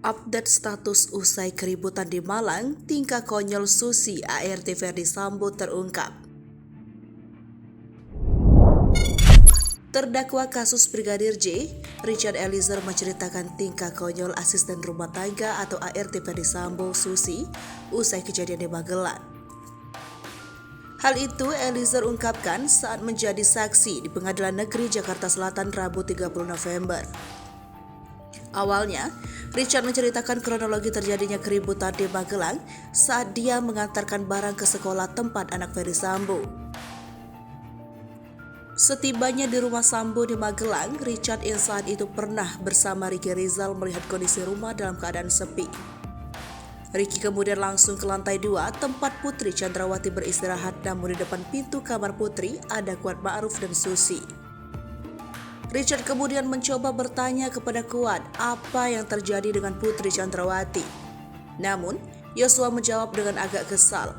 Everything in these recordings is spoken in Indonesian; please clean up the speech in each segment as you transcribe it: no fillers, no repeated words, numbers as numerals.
Update status usai keributan di Malang, tingkah konyol Susi ART Ferdi Sambo terungkap. Terdakwa kasus Brigadir J, Richard Eliezer menceritakan tingkah konyol asisten rumah tangga atau ART Ferdi Sambo Susi usai kejadian di Magelang. Hal itu Eliezer ungkapkan saat menjadi saksi di Pengadilan Negeri Jakarta Selatan Rabu 30 November. Awalnya, Richard menceritakan kronologi terjadinya keributan di Magelang saat dia mengantarkan barang ke sekolah tempat anak Ferdi Sambo. Setibanya di rumah Sambo di Magelang, Richard yang saat itu pernah bersama Ricky Rizal melihat kondisi rumah dalam keadaan sepi. Ricky kemudian langsung ke lantai 2 tempat Putri Chandrawati beristirahat, namun di depan pintu kamar Putri ada Kuat Ma'ruf dan Susi. Richard kemudian mencoba bertanya kepada Kuat apa yang terjadi dengan Putri Chandrawati. Namun, Yosua menjawab dengan agak kesal.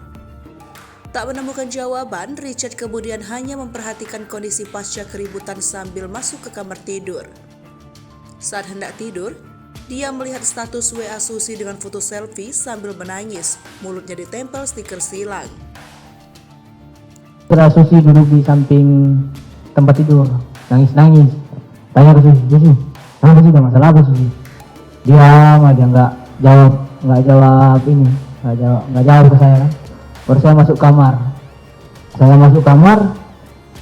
Tak menemukan jawaban, Richard kemudian hanya memperhatikan kondisi pasca keributan sambil masuk ke kamar tidur. Saat hendak tidur, dia melihat status WA Susi dengan foto selfie sambil menangis, mulutnya ditempel stiker silang. Susi duduk di samping tempat tidur, nangis-nangis. Tanya ke Susi, kenapa sih, ada masalah apa Susi? Diam aja, nggak jawab ke saya kan. Baru saya masuk kamar.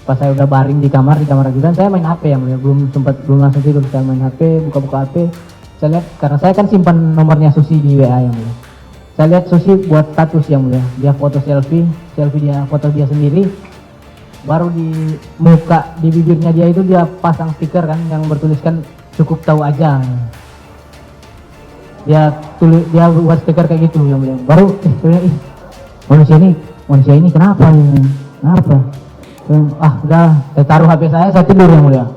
Pas saya udah baring di kamar ajudan, saya main HP yang mulia, belum langsung tidur. Saya main HP, buka HP. Saya lihat, karena saya kan simpan nomornya Susi di WA yang mulia. Saya lihat Susi buat status yang mulia, dia foto selfie dia, foto dia sendiri. Baru di muka, di bibirnya dia itu dia pasang stiker kan yang bertuliskan cukup tahu aja. Dia buat stiker kayak gitu yang mulia. Baru manusia ini kenapa ini? Kenapa? Udah, saya taruh HP saya tidur yang mulia.